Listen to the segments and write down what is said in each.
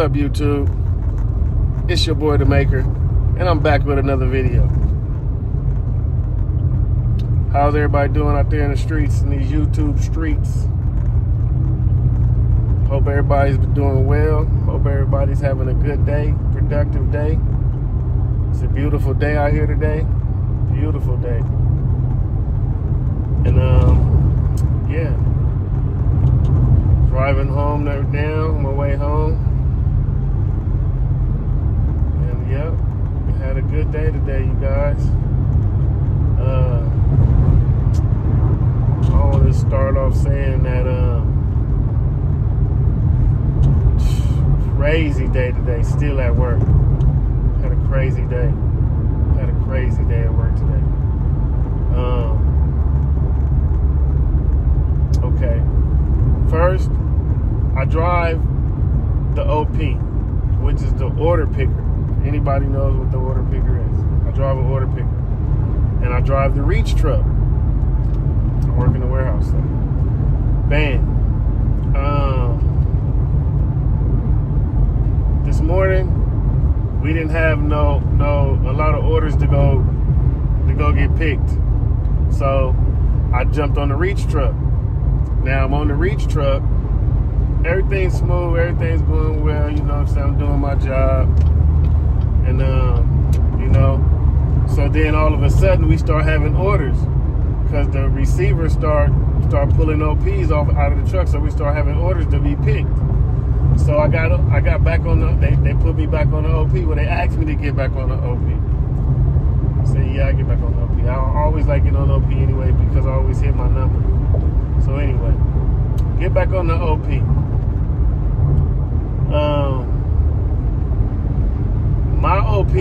up, YouTube? It's your boy Damaker, and I'm back with another video. How's everybody doing out there in the streets, in these YouTube streets? Hope everybody's been doing well. Hope everybody's having a good day, productive day. It's a beautiful day out here today. Beautiful day. And yeah. Driving home now, on my way home. And yep, we had a good day today, you guys. I want to start off saying that crazy day today, still at work. Had a crazy day. Had a crazy day at work today. Okay. First, I drive the OP, which is the order picker. Anybody knows what the order picker is. I drive an order picker. And I drive the reach truck. I work in the warehouse. So. Bam. This morning, we didn't have a lot of orders to go get picked. So I jumped on the reach truck. Now I'm on the reach truck. Everything's smooth, everything's going well, you know what I'm saying? I'm doing my job. And so then all of a sudden we start having orders because the receivers start pulling OPs out of the truck, so we start having orders to be picked. So I got back on they put me back on the OP. Well, they asked me to get back on the OP. I said, yeah, I get back on the OP. I always like getting on the OP anyway because I always hit my number. So anyway, get back on the OP. My OP,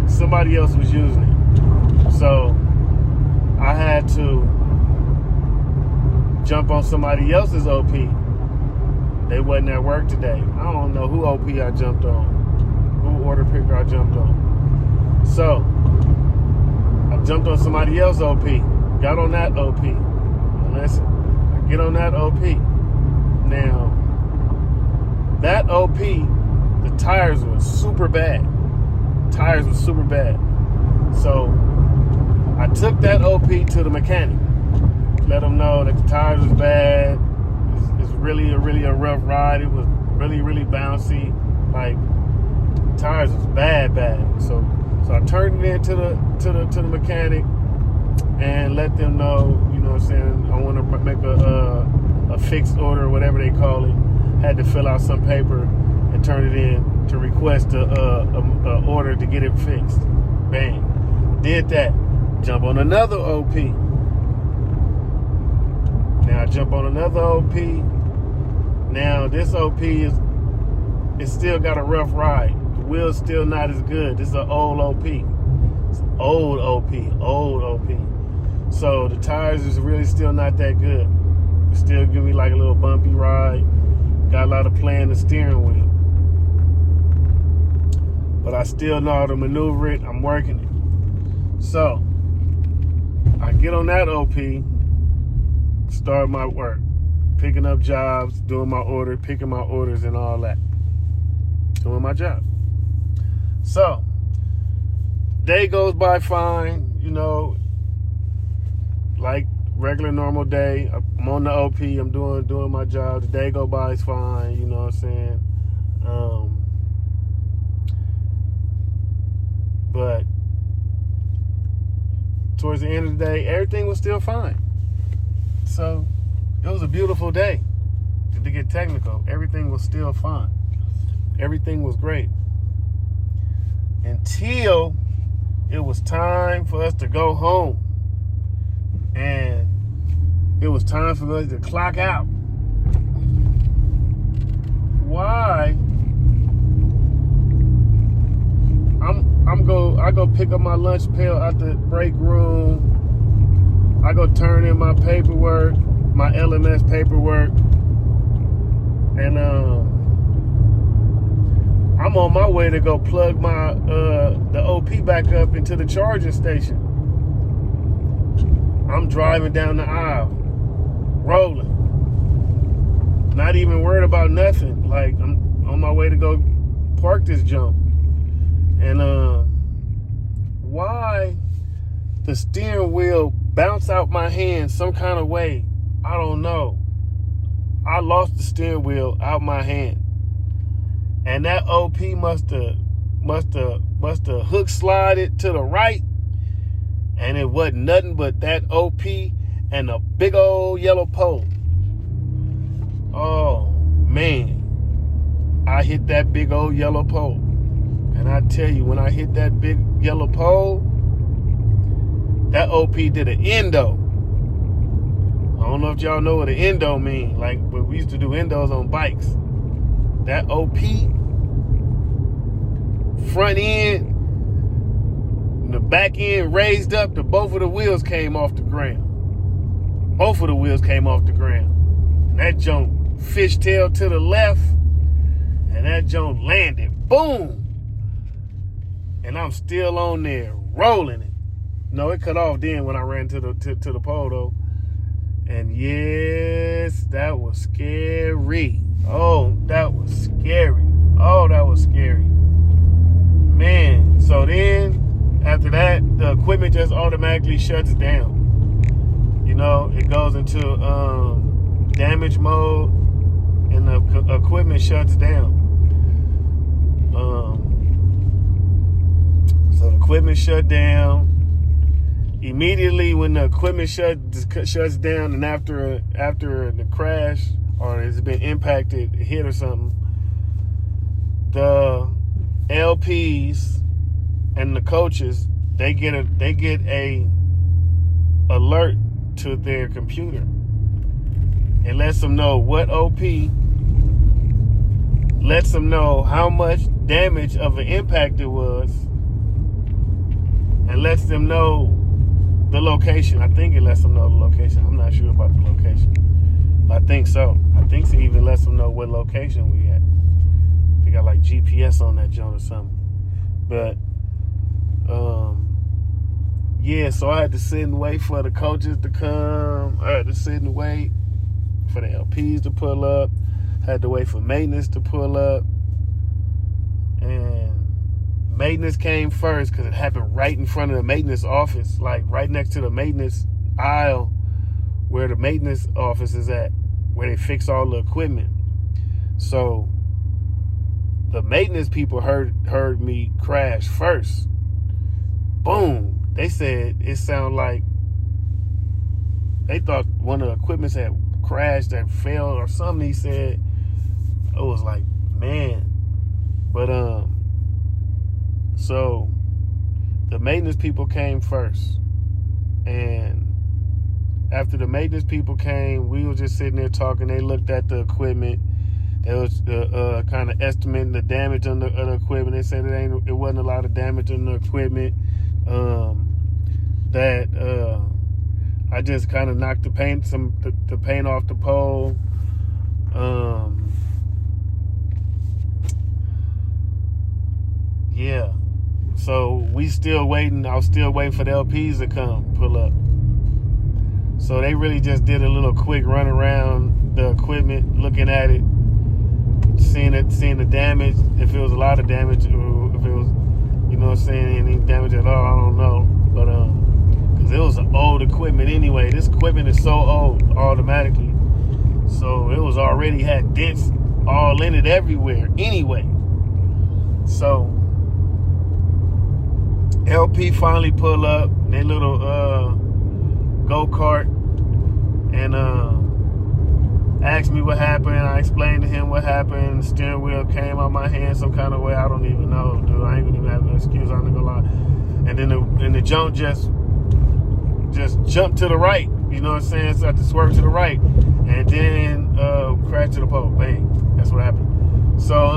somebody else was using it. So I had to jump on somebody else's OP. They wasn't at work today. I don't know who OP I jumped on, who order picker I jumped on. So I jumped on somebody else's OP, got on that OP. Listen, I get on that OP. Now, that OP, the tires were super bad. Tires were super bad. So I took that OP to the mechanic. Let them know that the tires was bad. It's really a rough ride. It was really, really bouncy. Like, tires was bad. So I turned it in to the mechanic and let them know, you know what I'm saying, I want to make a fixed order or whatever they call it. Had to fill out some paper and turn it in to request a order to get it fixed. Bang. Did that. Jump on another OP. Now I jump on another OP. Now this OP is still got a rough ride. The wheel's still not as good. This is an old OP. It's an old OP. So the tires is really still not that good. It still give me like a little bumpy ride. Got a lot of play in the steering wheel. But I still know how to maneuver it. I'm working it. So I get on that OP, start my work, picking up jobs, doing my order, picking my orders and all that. Doing my job. So day goes by fine, you know, like regular normal day. I'm on the OP, I'm doing my job. The day go by is fine, you know what I'm saying? But towards the end of the day, everything was still fine. So it was a beautiful day. To get technical, everything was still fine. Everything was great. Until it was time for us to go home. And it was time for us to clock out. Why? I go pick up my lunch pail out the break room. I go turn in my paperwork, my LMS paperwork, and I'm on my way to go plug my the OP back up into the charging station. I'm driving down the aisle, rolling, not even worried about nothing. Like I'm on my way to go park this jump. And why the steering wheel bounced out my hand some kind of way, I don't know. I lost the steering wheel out my hand. And that OP must have hook slided to the right. And it wasn't nothing but that OP and a big old yellow pole. Oh, man. I hit that big old yellow pole. And I tell you, when I hit that big yellow pole, that OP did an endo. I don't know if y'all know what an endo means. Like, but we used to do endos on bikes. That OP, front end, the back end raised up, both of the wheels came off the ground. Both of the wheels came off the ground. And that junk fishtail to the left, and that junk landed. Boom! And I'm still on there, rolling it. No, it cut off then when I ran to the pole, though. And yes, that was scary. Oh, that was scary. Oh, that was scary. Man, so then, after that, the equipment just automatically shuts down. You know, it goes into damage mode, and the equipment shuts down. So the equipment shut down. Immediately when the equipment shuts down, and after the crash or it's been impacted, hit or something, the LPs and the coaches they get a alert to their computer. It lets them know what OP, lets them know how much damage of an impact it was, and lets them know the location. I think it lets them know the location. I'm not sure about the location, but I think so. I think it even lets them know what location we at. They got like GPS on that joint or something. But yeah, so I had to sit and wait for the coaches to come. I had to sit and wait for the LPs to pull up. I had to wait for maintenance to pull up. And maintenance came first because it happened right in front of the maintenance office, like right next to the maintenance aisle where the maintenance office is at, where they fix all the equipment. So the maintenance people heard me crash first. Boom. They said it sounded like they thought one of the equipments had crashed and fell or something. He said it was like, man. But so the maintenance people came first, and after the maintenance people came, we were just sitting there talking. They looked at the equipment. They was kind of estimating the damage on the equipment. They said it wasn't a lot of damage on the equipment. That I just kind of knocked the paint off the pole. Yeah. So we still waiting. I was still waiting for the LPs to come pull up. So they really just did a little quick run around the equipment, looking at it, seeing the damage, if it was a lot of damage, or if it was, you know what I'm saying, any damage at all, I don't know. But because it was an old equipment anyway. This equipment is so old automatically. So it was already had dents all in it everywhere anyway. So LP finally pull up in their little go-kart and asked me what happened. I explained to him what happened. The steering wheel came out my hand some kind of way. I don't even know, dude. I ain't even have no excuse. I'm not gonna lie. And then the jump just jumped to the right. You know what I'm saying? So I had to swerve to the right, and then crash to the pole. Bang. That's what happened. So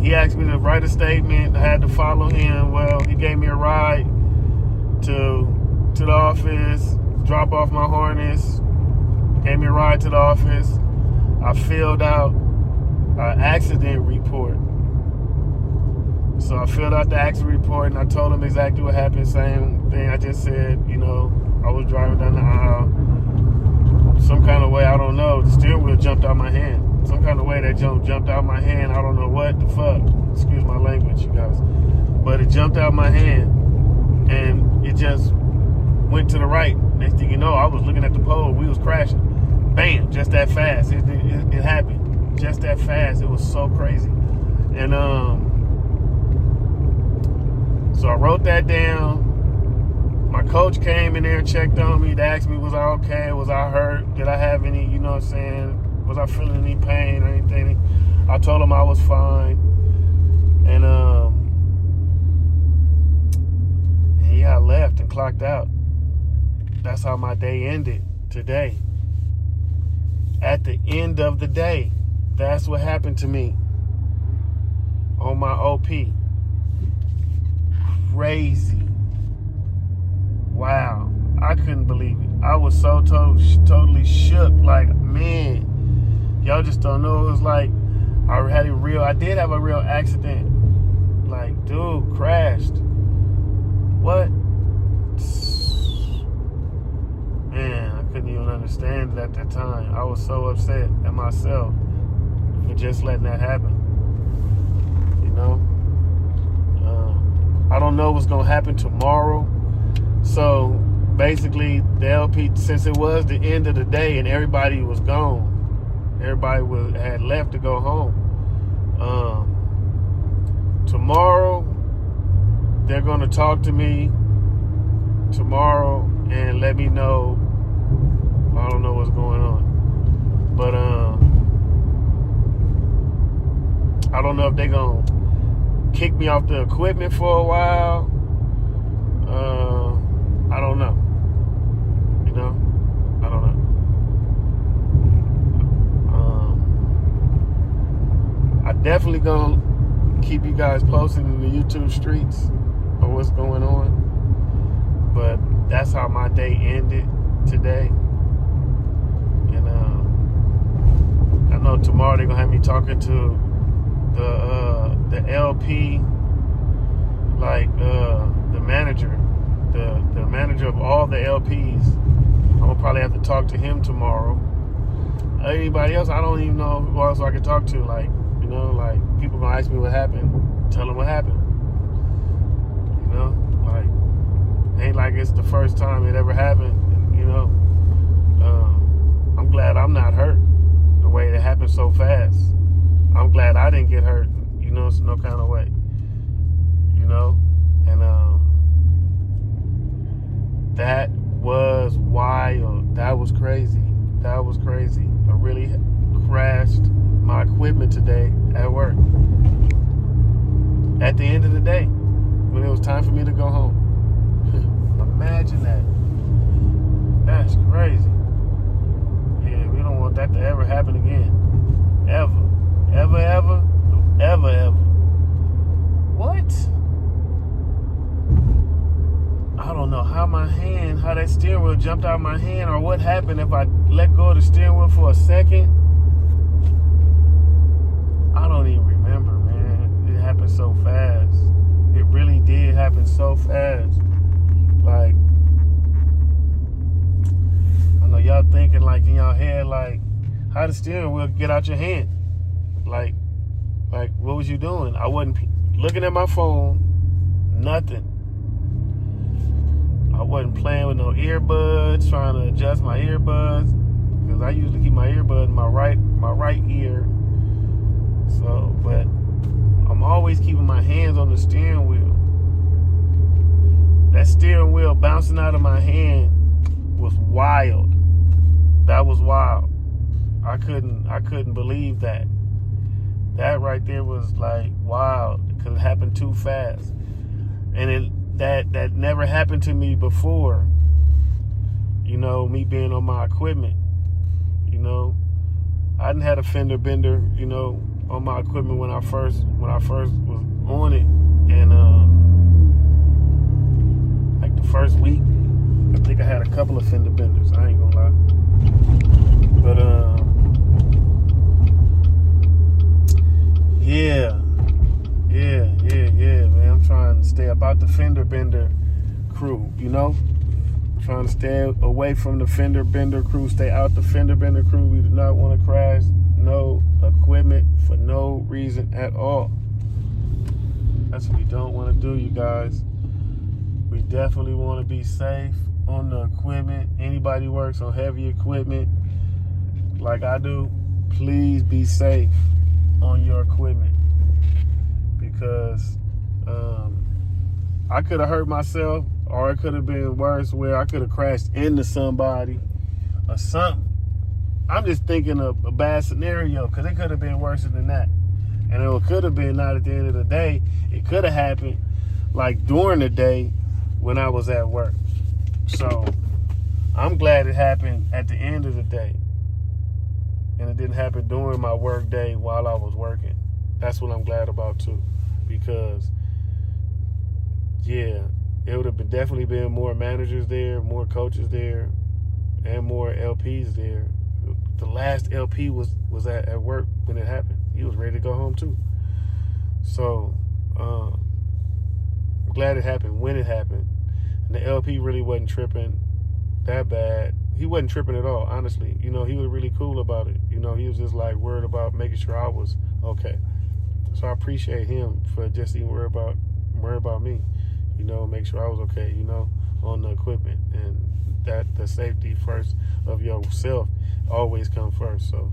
he asked me to write a statement. I had to follow him. Well, he gave me a ride to the office, drop off my harness, gave me a ride to the office. I filled out an accident report. So I filled out the accident report, and I told him exactly what happened. Same thing I just said, you know, I was driving down the aisle, some kind of way, I don't know, the steering wheel jumped out my hand. Some kind of way that jumped out my hand. I don't know what the fuck. Excuse my language, you guys. But it jumped out my hand, and it just went to the right. Next thing you know, I was looking at the pole. We was crashing. Bam! Just that fast. It happened. Just that fast. It was so crazy. And so I wrote that down. My coach came in there and checked on me. They asked me, was I okay? Was I hurt? Did I have any, you know what I'm saying? Was I feeling any pain or anything? I told him I was fine. And yeah, I left and clocked out. That's how my day ended today. At the end of the day, that's what happened to me on my OP. Crazy. Wow. I couldn't believe it. I was so totally shook. Like, man, y'all just don't know. It was like I did have a real accident. Like, dude crashed. What? Man, I couldn't even understand it at that time. I was so upset at myself for just letting that happen. You know? I don't know what's going to happen tomorrow. So, basically, the LP, since it was the end of the day and everybody was gone, everybody had left to go home. Tomorrow, they're going to talk to me tomorrow and let me know. I don't know what's going on. But I don't know if they're going to kick me off the equipment for a while. I don't know. You know? I don't know. I definitely gonna keep you guys posted in the YouTube streets of what's going on. But that's how my day ended today. And I know tomorrow they're gonna have me talking to the LP, like the manager. The manager of all the LPs. I'm gonna probably have to talk to him tomorrow. Anybody else, I don't even know who else I can talk to. Like, you know, like people gonna ask me what happened. Tell them what happened. You know, like ain't like it's the first time it ever happened. You know, I'm glad I'm not hurt the way it happened so fast. I'm glad I didn't get hurt. You know, it's no kind of way. You know, and that was wild. That was crazy. That was crazy. I really crashed my equipment today at work. At the end of the day, when it was time for me to go home. Imagine that. That's crazy. Yeah, we don't want that to ever happen again. Ever. Ever, ever. Ever, ever. What? I don't know how that steering wheel jumped out of my hand, or what happened if I let go of the steering wheel for a second. I don't even remember, man. It happened so fast. It really did happen so fast. Like, I know y'all thinking like in y'all head, like, how the steering wheel get out your hand? Like, what was you doing? I wasn't looking at my phone, nothing. I wasn't playing with no earbuds, trying to adjust my earbuds, because I usually keep my earbud in my right ear. So, but I'm always keeping my hands on the steering wheel. That steering wheel bouncing out of my hand was wild. That was wild. I couldn't believe that. That right there was like wild, because it happened too fast, and that never happened to me before. You know, me being on my equipment. You know, I didn't have a fender bender, you know, on my equipment when I first was on it, and like the first week, I think I had a couple of fender benders. I ain't gonna lie, but yeah, man. I'm trying to stay about the fender bender crew, you know. Trying to stay away from the fender bender crew. Stay out the fender bender crew. We do not want to crash no equipment for no reason at all. That's what we don't want to do, you guys. We definitely want to be safe on the equipment. Anybody works on heavy equipment like I do, please be safe on your equipment, because I could have hurt myself, or it could have been worse where I could have crashed into somebody or something. I'm just thinking of a bad scenario, because it could have been worse than that. And it could have been not at the end of the day. It could have happened like during the day when I was at work. So I'm glad it happened at the end of the day, and it didn't happen during my work day while I was working. That's what I'm glad about too, because yeah, it would have definitely been more managers there, more coaches there, and more LPs there. The last LP was at work when it happened. He was ready to go home too. So I'm glad it happened when it happened. And the LP really wasn't tripping that bad. He wasn't tripping at all, honestly. You know, he was really cool about it. You know, he was just like worried about making sure I was okay. So I appreciate him for just even worry about me. You know, make sure I was okay, you know, on the equipment. And that the safety first of yourself always come first. So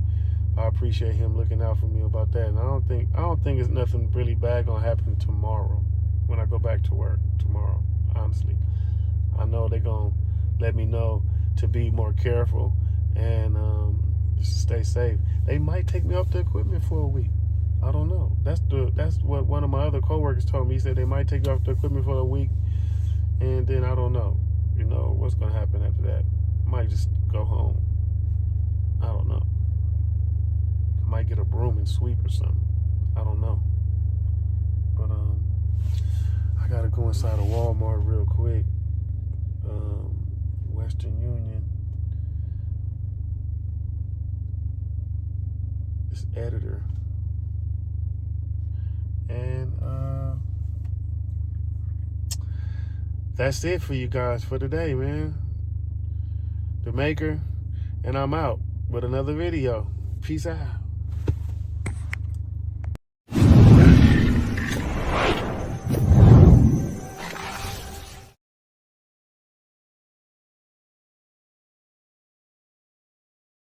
I appreciate him looking out for me about that. And I don't think it's nothing really bad gonna happen tomorrow when I go back to work tomorrow, honestly. I know they're gonna let me know to be more careful and just stay safe. They might take me off the equipment for a week. I don't know. That's what one of my other coworkers told me. He said they might take you off the equipment for a week, and then I don't know. You know what's gonna happen after that. I might just go home. I don't know. I might get a broom and sweep or something. I don't know. But I gotta go inside of Walmart real quick. Western Union. This editor. And that's it for you guys for today, man. Damaker, and I'm out with another video. Peace out.